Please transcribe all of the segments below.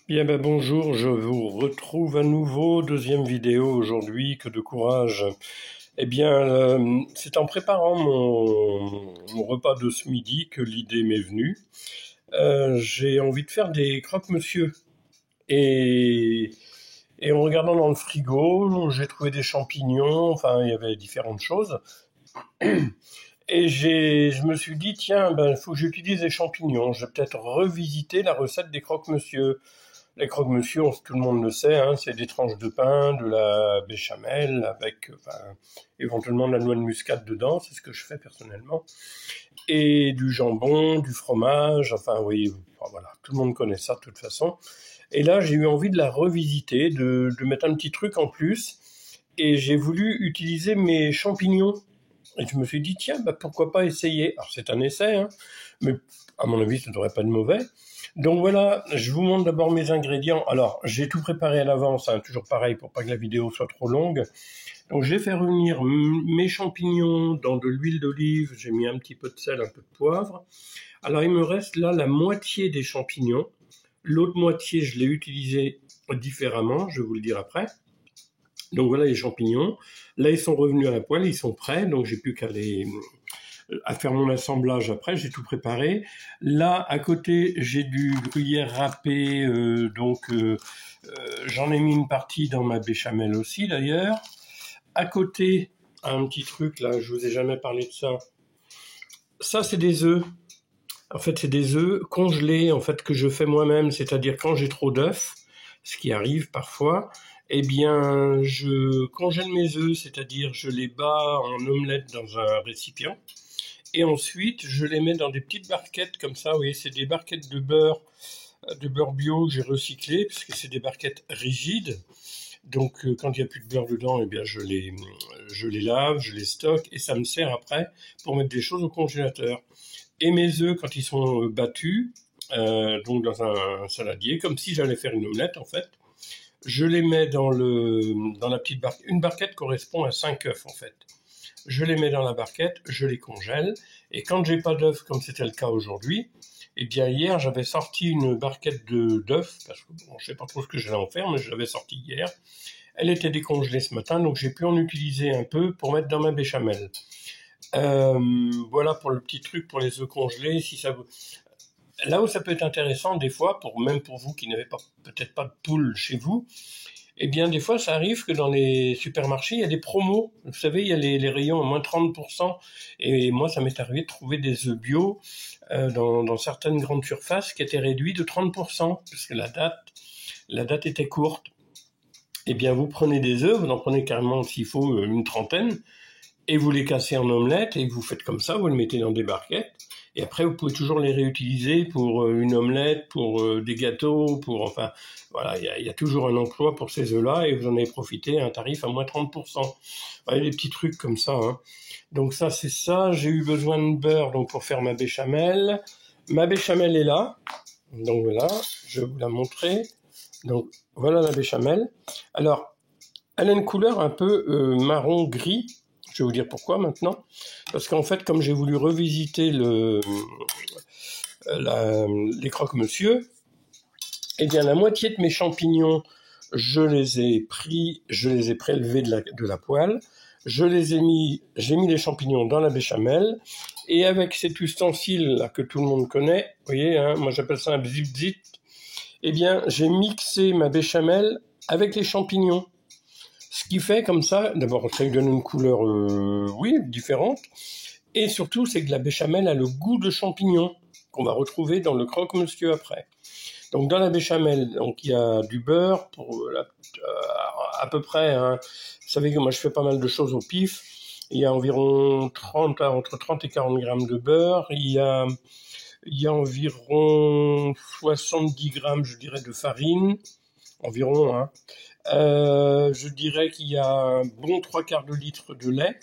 Bien ben bonjour, je vous retrouve à nouveau, deuxième vidéo aujourd'hui, que de courage. Eh bien, c'est en préparant mon repas de ce midi que l'idée m'est venue. J'ai envie de faire des croque-monsieur. Et, et en regardant dans le frigo, j'ai trouvé des champignons, enfin il y avait différentes choses. Et je me suis dit, tiens, ben il faut que j'utilise les champignons. Je vais peut-être revisiter la recette des croque-monsieur. Les croque-monsieur, tout le monde le sait, hein, c'est des tranches de pain, de la béchamel, avec éventuellement de la noix de muscade dedans, c'est ce que je fais personnellement, et du jambon, du fromage, enfin oui, enfin, voilà, tout le monde connaît ça de toute façon. Et là, j'ai eu envie de la revisiter, de mettre un petit truc en plus, et j'ai voulu utiliser mes champignons. Et je me suis dit, tiens, bah, pourquoi pas essayer. Alors c'est un essai, hein, mais à mon avis, ça ne devrait pas être mauvais. Donc voilà, je vous montre d'abord mes ingrédients. Alors, j'ai tout préparé à l'avance, hein, toujours pareil, pour pas que la vidéo soit trop longue. Donc j'ai fait revenir mes champignons dans de l'huile d'olive, j'ai mis un petit peu de sel, un peu de poivre. Alors il me reste là la moitié des champignons. L'autre moitié, je l'ai utilisé différemment, je vais vous le dire après. Donc voilà les champignons. Là, ils sont revenus à la poêle, ils sont prêts, donc j'ai plus qu'à faire mon assemblage après, j'ai tout préparé. Là, à côté, j'ai du gruyère râpé, j'en ai mis une partie dans ma béchamel aussi d'ailleurs. À côté, un petit truc là, je vous ai jamais parlé de ça. Ça, c'est des œufs. En fait, c'est des œufs congelés, en fait, que je fais moi-même, c'est-à-dire quand j'ai trop d'œufs, ce qui arrive parfois, eh bien, je congèle mes œufs, c'est-à-dire je les bats en omelette dans un récipient, et ensuite je les mets dans des petites barquettes comme ça. Vous voyez, c'est des barquettes de beurre bio que j'ai recyclé, parce que c'est des barquettes rigides. Donc quand il n'y a plus de beurre dedans, eh bien je les lave, je les stocke, et ça me sert après pour mettre des choses au congélateur. Et mes œufs, quand ils sont battus, donc dans un saladier, comme si j'allais faire une omelette en fait, je les mets dans la petite barquette. Une barquette correspond à 5 œufs en fait. Je les mets dans la barquette, je les congèle, et quand j'ai pas d'œufs, comme c'était le cas aujourd'hui, eh bien hier j'avais sorti une barquette d'œufs, parce que bon, je sais pas trop ce que j'allais en faire, mais je l'avais sortie hier. Elle était décongelée ce matin, donc j'ai pu en utiliser un peu pour mettre dans ma béchamel. Voilà pour le petit truc pour les œufs congelés. Si ça vous... Là où ça peut être intéressant des fois, même pour vous qui n'avez peut-être pas de poule chez vous, eh bien des fois ça arrive que dans les supermarchés il y a des promos. Vous savez, il y a les rayons à moins 30%, et moi ça m'est arrivé de trouver des œufs bio dans certaines grandes surfaces qui étaient réduits de 30%, parce que la date était courte. Eh bien vous prenez des œufs, vous en prenez carrément s'il faut une trentaine, et vous les cassez en omelette, et vous faites comme ça, vous les mettez dans des barquettes, et après vous pouvez toujours les réutiliser pour une omelette, pour des gâteaux, enfin voilà, il y a toujours un emploi pour ces œufs-là, et vous en avez profité à un tarif à moins 30%. Voilà, des petits trucs comme ça, hein. Donc ça, c'est ça. J'ai eu besoin de beurre donc pour faire ma béchamel. Ma béchamel est là, donc voilà, je vais vous la montrer. Donc voilà la béchamel. Alors, elle a une couleur un peu marron-gris. Je vais vous dire pourquoi maintenant. Parce qu'en fait, comme j'ai voulu revisiter les croque-monsieur, eh bien la moitié de mes champignons, je les ai prélevés de la poêle. J'ai mis les champignons dans la béchamel, et avec cet ustensile là que tout le monde connaît, vous voyez, hein, moi j'appelle ça un bzip-zip, eh bien j'ai mixé ma béchamel avec les champignons. Ce qui fait comme ça, d'abord ça lui donne une couleur, oui, différente, et surtout c'est que la béchamel a le goût de champignons qu'on va retrouver dans le croque-monsieur après. Donc dans la béchamel, donc il y a du beurre pour à peu près, hein. Vous savez que moi je fais pas mal de choses au pif. Il y a environ entre 30 et 40 grammes de beurre. Il y a environ 70 grammes, je dirais, de farine, environ, hein. Je dirais qu'il y a un bon 3/4 de litre de lait,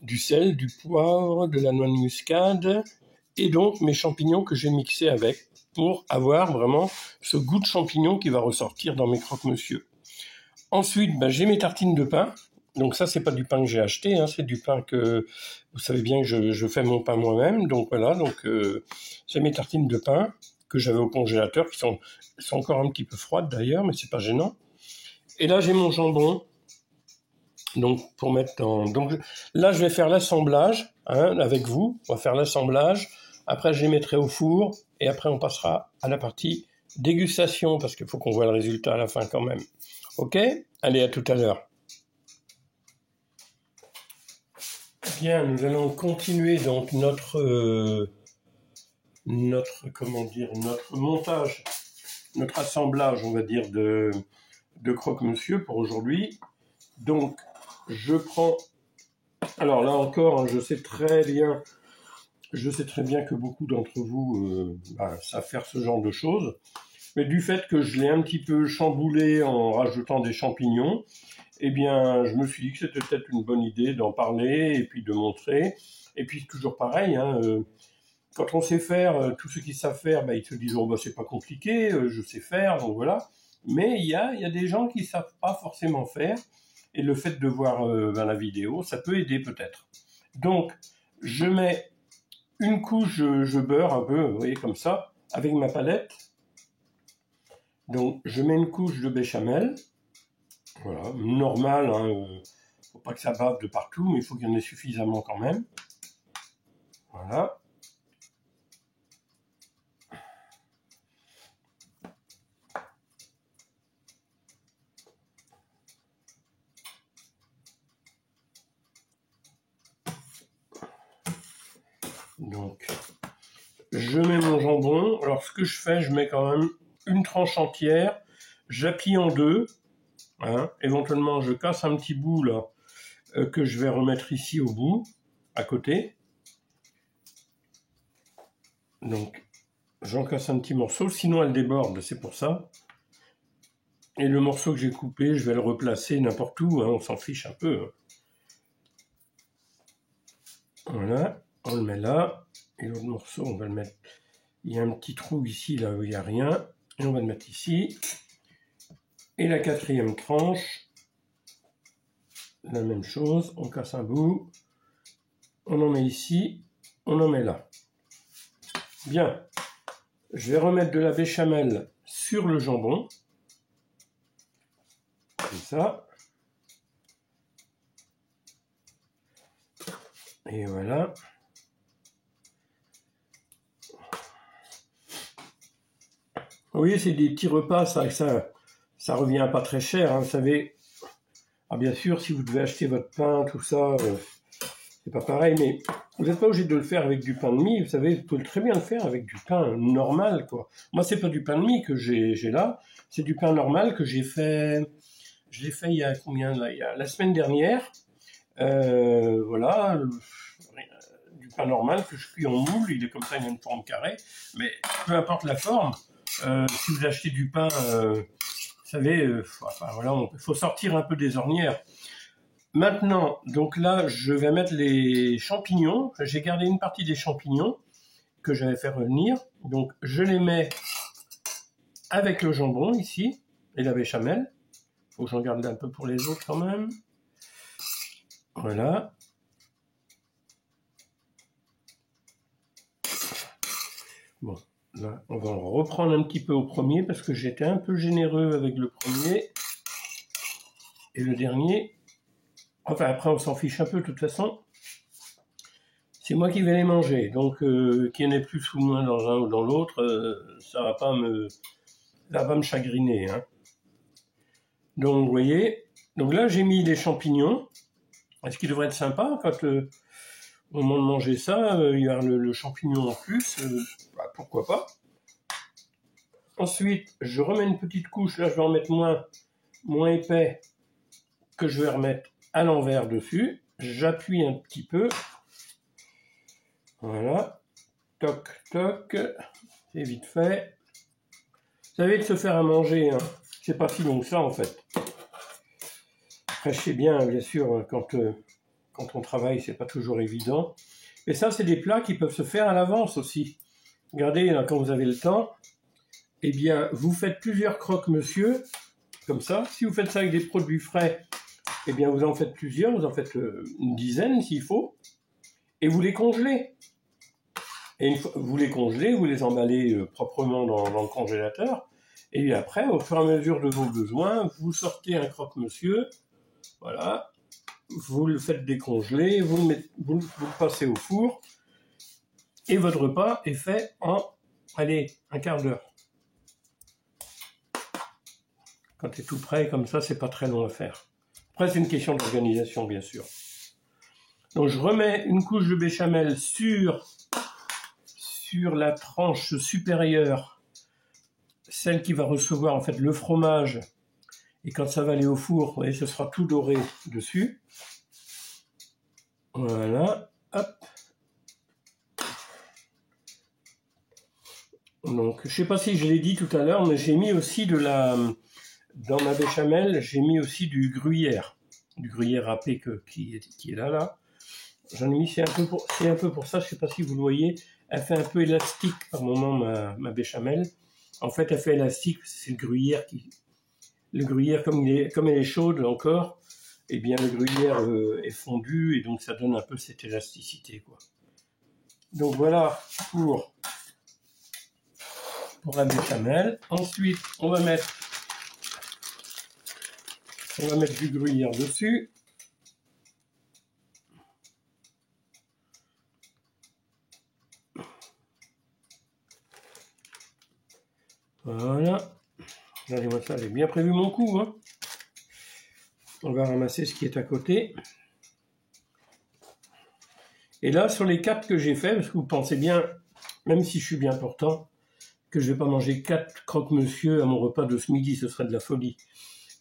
du sel, du poivre, de la noix de muscade, et donc mes champignons que j'ai mixés avec, pour avoir vraiment ce goût de champignon qui va ressortir dans mes croque-monsieur. Ensuite, j'ai mes tartines de pain. Donc ça, c'est pas du pain que j'ai acheté, hein, c'est du pain que vous savez bien que je fais mon pain moi-même. Donc voilà, j'ai mes tartines de pain que j'avais au congélateur, qui sont encore un petit peu froides d'ailleurs, mais c'est pas gênant. Et là, j'ai mon jambon. Donc, pour mettre dans... Donc, là, je vais faire l'assemblage, hein, avec vous. On va faire l'assemblage. Après, je les mettrai au four. Et après, on passera à la partie dégustation, parce qu'il faut qu'on voit le résultat à la fin quand même. Ok? Allez, à tout à l'heure. Bien, nous allons continuer donc notre montage, notre assemblage, on va dire, de croque-monsieur pour aujourd'hui. Donc, je prends... Alors là encore, hein, je sais très bien que beaucoup d'entre vous savent faire ce genre de choses. Mais du fait que je l'ai un petit peu chamboulé en rajoutant des champignons, eh bien, je me suis dit que c'était peut-être une bonne idée d'en parler et puis de montrer. Et puis, toujours pareil, hein, quand on sait faire, tous ceux qui savent faire, ils se disent « Oh, c'est pas compliqué, je sais faire, donc voilà ». Mais il y a des gens qui savent pas forcément faire. Et le fait de voir la vidéo, ça peut aider peut-être. Donc, je mets une couche, je beurre un peu, vous voyez, comme ça, avec ma palette. Donc, je mets une couche de béchamel. Voilà, normal, hein, faut pas que ça bave de partout, mais il faut qu'il y en ait suffisamment quand même. Voilà. Donc, je mets mon jambon. Alors, ce que je fais, je mets quand même une tranche entière. J'appuie en deux. Hein. Éventuellement, je casse un petit bout là que je vais remettre ici au bout, à côté. Donc, j'en casse un petit morceau. Sinon, elle déborde, c'est pour ça. Et le morceau que j'ai coupé, je vais le replacer n'importe où. Hein, on s'en fiche un peu. Hein. Voilà, on le met là. Et l'autre morceau, on va le mettre... Il y a un petit trou ici, là où il n'y a rien. Et on va le mettre ici. Et la quatrième tranche, la même chose. On casse un bout. On en met ici. On en met là. Bien. Je vais remettre de la béchamel sur le jambon. Comme ça. Et voilà. Oui, c'est des petits repas, ça revient pas très cher, hein, vous savez. Ah, bien sûr, si vous devez acheter votre pain, tout ça, c'est pas pareil, mais vous n'êtes pas obligé de le faire avec du pain de mie, vous savez, vous pouvez très bien le faire avec du pain normal, quoi. Moi, c'est pas du pain de mie que j'ai là, c'est du pain normal que j'ai fait, je l'ai fait il y a combien, là, il y a la semaine dernière, voilà, du pain normal que je cuis en moule, il est comme ça, il a une forme carrée, mais peu importe la forme, si vous achetez du pain, vous savez, voilà, il faut sortir un peu des ornières. Maintenant, donc là, je vais mettre les champignons. J'ai gardé une partie des champignons que j'avais fait revenir. Donc, je les mets avec le jambon ici et la béchamel. Il faut que j'en garde un peu pour les autres quand même. Voilà. Bon, là, on va en reprendre un petit peu au premier parce que j'étais un peu généreux avec le premier. Et le dernier, enfin après on s'en fiche un peu de toute façon. C'est moi qui vais les manger, donc qu'il y en ait plus ou moins dans un ou dans l'autre, ça va pas me chagriner. Hein. Donc vous voyez, donc là j'ai mis les champignons. Ce qui devrait être sympa quand au moment de manger ça, il y a le champignon en plus, pourquoi pas. Ensuite, je remets une petite couche, là je vais en mettre moins épais, que je vais remettre à l'envers dessus. J'appuie un petit peu. Voilà. Toc, toc. C'est vite fait. Vous savez, de se faire à manger, hein, c'est pas si long que ça en fait. Après, je sais bien sûr, quand on travaille, c'est pas toujours évident. Et ça, c'est des plats qui peuvent se faire à l'avance aussi. Regardez, là, quand vous avez le temps, eh bien, vous faites plusieurs croque-monsieur, comme ça. Si vous faites ça avec des produits frais, eh bien, vous en faites plusieurs, vous en faites une dizaine s'il faut, et vous les congelez. Et une fois, vous les congelez, vous les emballez proprement dans le congélateur. Et après, au fur et à mesure de vos besoins, vous sortez un croque-monsieur. Voilà. Vous le faites décongeler, vous le passez au four. Et votre repas est fait en, allez, un quart d'heure. Quand c'est tout prêt, comme ça, c'est pas très long à faire. Après, c'est une question d'organisation, bien sûr. Donc, je remets une couche de béchamel sur la tranche supérieure, celle qui va recevoir en fait le fromage. Et quand ça va aller au four, vous voyez, ce sera tout doré dessus. Voilà, hop. Donc, je sais pas si je l'ai dit tout à l'heure, mais j'ai mis aussi dans ma béchamel, j'ai mis aussi du gruyère râpé qui est là. J'en ai mis, c'est un peu pour ça, je sais pas si vous le voyez, elle fait un peu élastique par moment ma béchamel. En fait, elle fait élastique, c'est le gruyère comme elle est chaude encore, eh bien le gruyère est fondu et donc ça donne un peu cette élasticité, quoi. Donc voilà pour la béchamel. Ensuite, on va mettre du gruyère dessus. Voilà. Regardez-moi ça, j'ai bien prévu mon coup, hein. On va ramasser ce qui est à côté. Et là, sur les 4 que j'ai fait, parce que vous pensez bien, même si je suis bien portant, que je ne vais pas manger 4 croque-monsieur à mon repas de ce midi, ce serait de la folie.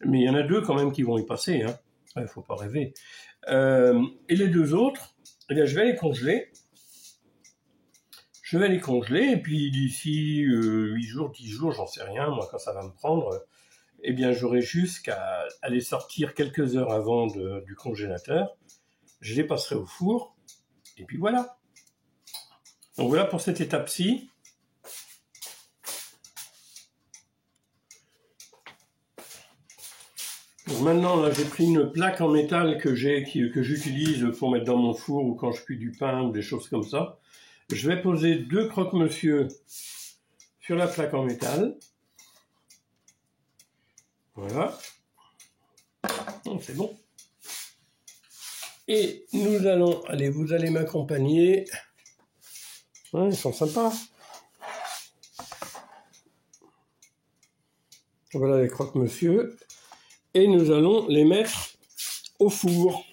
Mais il y en a 2 quand même qui vont y passer, hein. Il ne faut pas rêver. Et les 2 autres, eh bien, je vais les congeler. Et puis d'ici 8 jours, 10 jours, j'en sais rien, moi, quand ça va me prendre, eh bien, j'aurai juste qu'à les sortir quelques heures avant du congélateur. Je les passerai au four, et puis voilà. Donc voilà pour cette étape-ci. Donc maintenant, là, j'ai pris une plaque en métal que j'utilise pour mettre dans mon four ou quand je cuis du pain ou des choses comme ça. Je vais poser 2 croque-monsieur sur la plaque en métal. Voilà. C'est bon. Et nous allons, allez, vous allez m'accompagner. Ouais, ils sont sympas. Voilà les croque-monsieur. Et nous allons les mettre au four.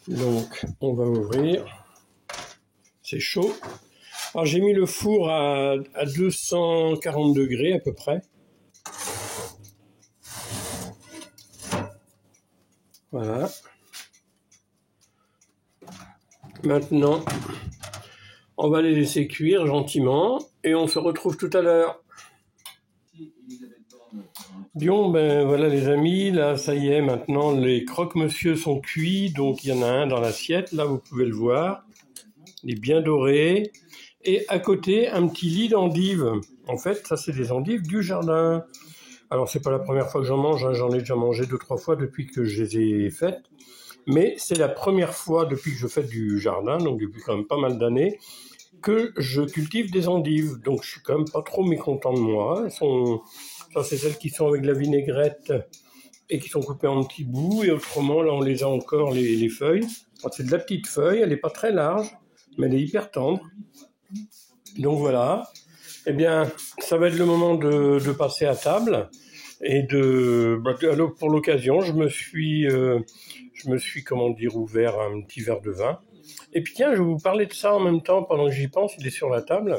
Donc, on va ouvrir. C'est chaud. Alors, j'ai mis le four à 240 degrés à peu près. Voilà. Maintenant, on va les laisser cuire gentiment et on se retrouve tout à l'heure. Bien, ben voilà les amis, là ça y est, maintenant les croque-monsieur sont cuits, donc il y en a un dans l'assiette, là vous pouvez le voir, il est bien doré, et à côté un petit lit d'endives. En fait, ça c'est des endives du jardin. Alors c'est pas la première fois que j'en mange, hein, j'en ai déjà mangé 2-3 fois depuis que je les ai faites, mais c'est la première fois depuis que je fais du jardin, donc depuis quand même pas mal d'années, que je cultive des endives. Donc je suis quand même pas trop mécontent de moi. Ça c'est celles qui sont avec de la vinaigrette et qui sont coupées en petits bouts, et autrement là on les a encore les feuilles. C'est de la petite feuille, elle n'est pas très large, mais elle est hyper tendre. Donc voilà. Eh bien, ça va être le moment de passer à table. Et pour l'occasion, je me suis, comment dire, ouvert un petit verre de vin. Et puis tiens, je vais vous parler de ça en même temps, pendant que j'y pense, il est sur la table.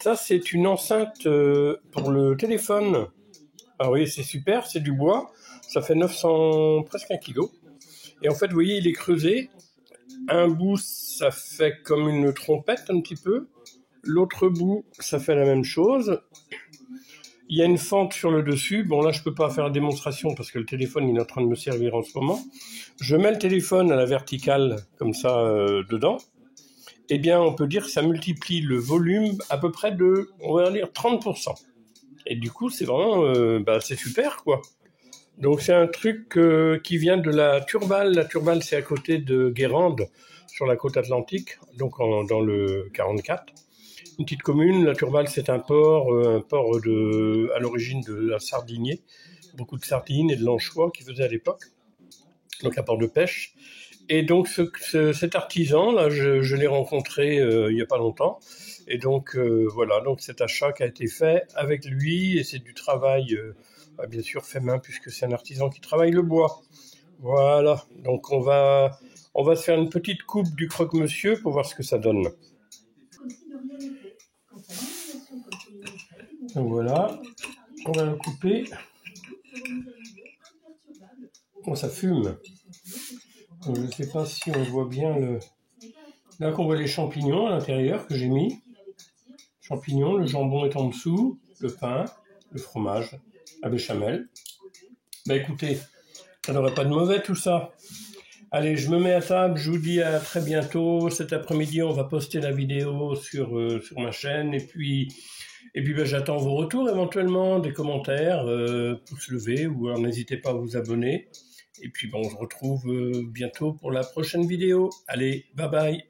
Ça, c'est une enceinte pour le téléphone. Ah oui, c'est super, c'est du bois. Ça fait 900, presque 1 kilo. Et en fait, vous voyez, il est creusé. Un bout, ça fait comme une trompette un petit peu. L'autre bout, ça fait la même chose. Il y a une fente sur le dessus. Bon, là, je peux pas faire la démonstration parce que le téléphone, il est en train de me servir en ce moment. Je mets le téléphone à la verticale, comme ça, dedans. Eh bien, on peut dire que ça multiplie le volume à peu près de, on va dire, 30%. Et du coup, c'est vraiment, c'est super, quoi. Donc, c'est un truc qui vient de la Turballe. La Turballe, c'est à côté de Guérande. sur la côte atlantique, donc dans le 44. Une petite commune. La Turballe, c'est un port à l'origine de la sardinier. Beaucoup de sardines et de l'anchois qu'ils faisaient à l'époque. Donc un port de pêche. Et donc cet artisan, là, je l'ai rencontré il n'y a pas longtemps. Et donc voilà, donc cet achat qui a été fait avec lui, et c'est du travail, bien sûr fait main, puisque c'est un artisan qui travaille le bois. Voilà, donc on va se faire une petite coupe du croque-monsieur pour voir ce que ça donne. Donc voilà, on va le couper. Bon, ça fume. Donc, je ne sais pas si on voit bien le... Là qu'on voit les champignons à l'intérieur que j'ai mis. Champignons, le jambon est en dessous, le pain, le fromage, la béchamel. Bah écoutez, ça n'aurait pas de mauvais tout ça. Allez, je me mets à table, je vous dis à très bientôt. Cet après-midi, on va poster la vidéo sur ma chaîne. Et puis j'attends vos retours éventuellement, des commentaires, pouce levé, ou alors n'hésitez pas à vous abonner. Et puis on se retrouve bientôt pour la prochaine vidéo. Allez, bye bye.